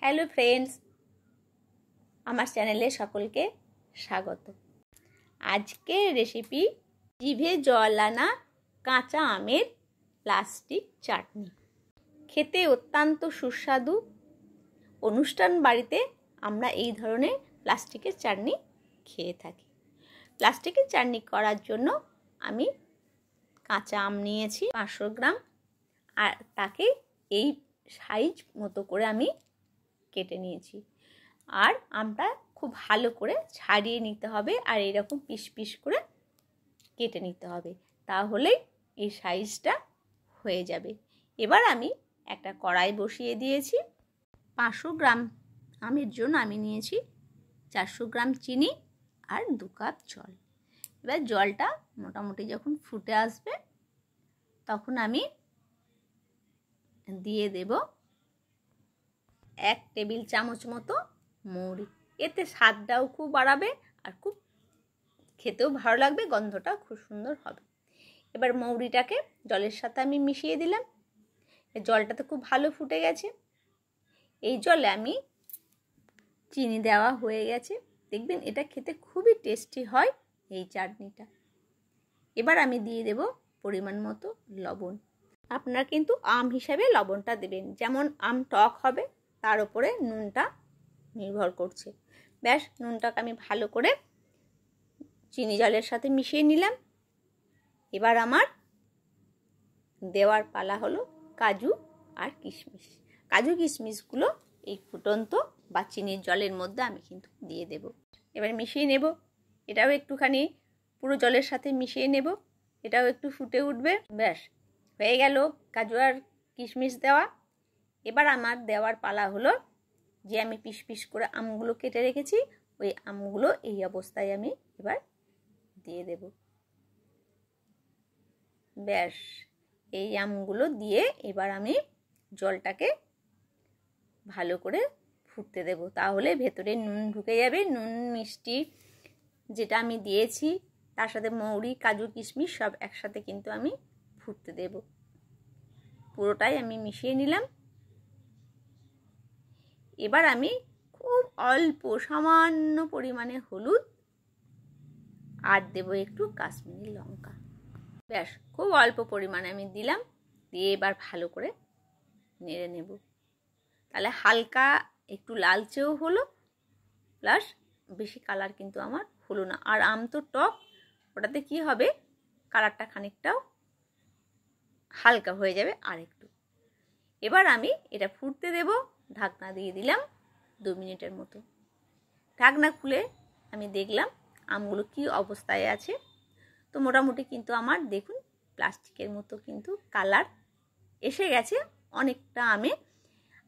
Hello friends, আমার চ্যানেলে সকলকে স্বাগত। আজকের রেসিপি জিভে জল আনা কাঁচা আমের প্লাস্টিক চাটনি। খেতে অত্যন্ত সুস্বাদু। অনুষ্ঠান বাড়িতে আমরা এই ধরনের প্লাস্টিকের চাটনি খেয়ে থাকি। প্লাস্টিকের চাটনি করার জন্য আমি কাঁচা আম নিয়েছি 500 গ্রাম, আর তাকে এই সাইজ মতো করে আমি কেটে নিয়েছি। আর আমটা খুব ভালো করে ছাড়িয়ে নিতে হবে, আর এরকম পিস পিস করে কেটে নিতে হবে, তাহলেই এই সাইজটা হয়ে যাবে। এবার আমি একটা কড়াই বসিয়ে দিয়েছি। 500 গ্রাম আমের জন্য আমি নিয়েছি 400 গ্রাম চিনি আর 2 কাপ জল। এবার জলটা মোটামুটি যখন ফুটে আসবে তখন আমি দিয়ে দেব 1 টেবিল চামচ মতো মৌরি। এতে স্বাদটাও খুব বাড়াবে আর খুব খেতেও ভালো লাগবে, গন্ধটাও খুব সুন্দর হবে। এবার মৌরিটাকে জলের সাথে আমি মিশিয়ে দিলাম। জলটা তো খুব ভালো ফুটে গেছে। এই জলে আমি চিনি দেওয়া হয়ে গেছে। দেখবেন এটা খেতে খুবই টেস্টি হয় এই চাটনিটা। এবার আমি দিয়ে দেব পরিমাণ মতো লবণ। আপনারা কিন্তু আম হিসাবে লবণটা দেবেন, যেমন আম টক হবে তার উপরে নুনটা নির্ভর করছে। ব্যাস, নুনটাকে আমি ভালো করে চিনি জলের সাথে মিশিয়ে নিলাম। এবার আমার দেওয়ার পালা হলো কাজু আর কিশমিশ। কাজু কিশমিশগুলো এই ফুটন্ত বা চিনির জলের মধ্যে আমি কিন্তু দিয়ে দেব। এবার মিশিয়ে নেব। এটাও একটুখানি পুরো জলের সাথে মিশিয়ে নেব। এটাও একটু ফুটে উঠবে। ব্যাস, হয়ে গেল কাজু আর কিশমিশ দেওয়া। এবার আমার দেওয়ার পালা হলো যে আমি পিস পিস করে আমগুলো কেটে রেখেছি, ওই আমগুলো এই অবস্থায় আমি এবার দিয়ে দেব। ব্যাস, এই আমগুলো দিয়ে এবার আমি জলটাকে ভালো করে ফুটতে দেব, তাহলে ভেতরে নুন ঢুকে যাবে। নুন মিষ্টি যেটা আমি দিয়েছি তার সাথে মৌরি কাজু কিশমিশ সব একসাথে কিন্তু আমি ফুটতে দেব। পুরোটাই আমি মিশিয়ে নিলাম। এবার আমি খুব অল্প সামান্য পরিমাণে হলুদ আর দেব একটু কাশ্মীরি লঙ্কা। ব্যাস, খুব অল্প পরিমাণে আমি দিলাম। দিয়ে এবার ভালো করে নেড়ে নেব। তাহলে হালকা একটু লালচেও হলো, প্লাস বেশি কালার কিন্তু আমার হলো না। আর আম তো টক, ওটাতে কি হবে, কালারটা খানিকটাও হালকা হয়ে যাবে আর একটু। এবার আমি এটা ফুটতে দেব। ঢাকনা দিয়ে দিলাম 2 মিনিটের মতো। ঢাকনা খুলে আমি দেখলাম আমগুলো কি অবস্থায় আছে। তো মোটামুটি কিন্তু আমার দেখুন প্লাস্টিকের মতো কিন্তু কালার এসে গেছে অনেকটা আমে।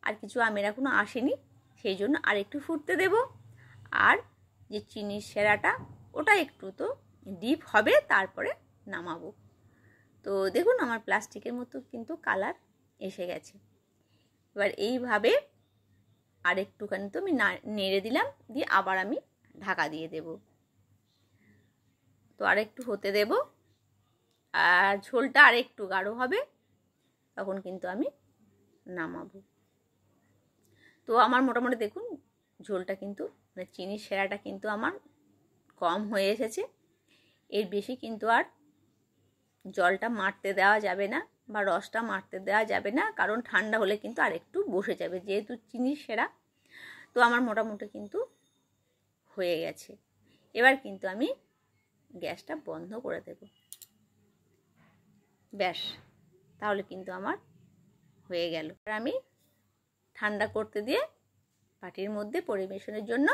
আর কিছু আমের এখনো আসেনি, সেই জন্য আর একটু ফুটতে দেব। আর যে চিনির সেরাটা ওটা একটু তো ডিপ হবে, তারপরে নামাবো। তো দেখুন আমার প্লাস্টিকের মতো কিন্তু কালার এসে গেছে। এবার এইভাবে আর একটুখানি তো আমি নেড়ে দিলাম, দিয়ে আবার আমি ঢাকা দিয়ে দেব। তো আর একটু হতে দেব, আর ঝোলটা আর একটু গাঢ় হবে, তখন কিন্তু আমি নামাবো। তো আমার মোটামুটি দেখুন ঝোলটা কিন্তু মানে চিনির সেরাটা কিন্তু আমার কম হয়ে এসেছে। এর বেশি কিন্তু আর জলটা মারতে দেওয়া যাবে না বা রসটা মারতে দেওয়া যাবে না, কারণ ঠান্ডা হলে কিন্তু আর একটু বসে যাবে, যেহেতু চিনির সেরা। তো আমার মোটামুটি কিন্তু হয়ে গেছে। এবার কিন্তু আমি গ্যাসটা বন্ধ করে দেব। ব্যাস, তাহলে কিন্তু আমার হয়ে গেল। আমি ঠান্ডা করতে দিয়ে বাটির মধ্যে পরিবেশনের জন্য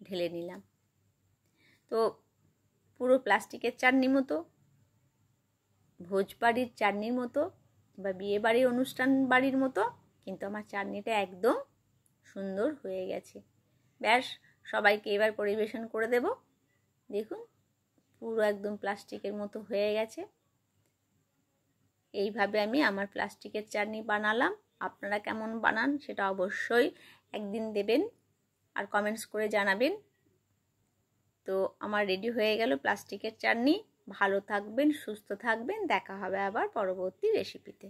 ঢেলে নিলাম। তো পুরো প্লাস্টিকের চাটনির মতো, ভোজবাড়ির চাটনির মতো বা বিয়ে বাড়ির অনুষ্ঠান বাড়ির মতো কিন্তু আমার চাটনিটা একদম সুন্দর হয়ে গেছে। ব্যাস, সবাইকে এবার পরিবেশন করে দেব। দেখুন পুরো একদম প্লাস্টিকের মতো হয়ে গেছে। এইভাবে আমি আমার প্লাস্টিকের চাটনি বানালাম। আপনারা কেমন বানান সেটা অবশ্যই একদিন দেবেন আর কমেন্টস করে জানাবেন। তো আমার রেডি হয়ে গেল প্লাস্টিকের চাটনি। ভালো থাকবেন, সুস্থ থাকবেন। দেখা হবে আবার পরবর্তী রেসিপিতে।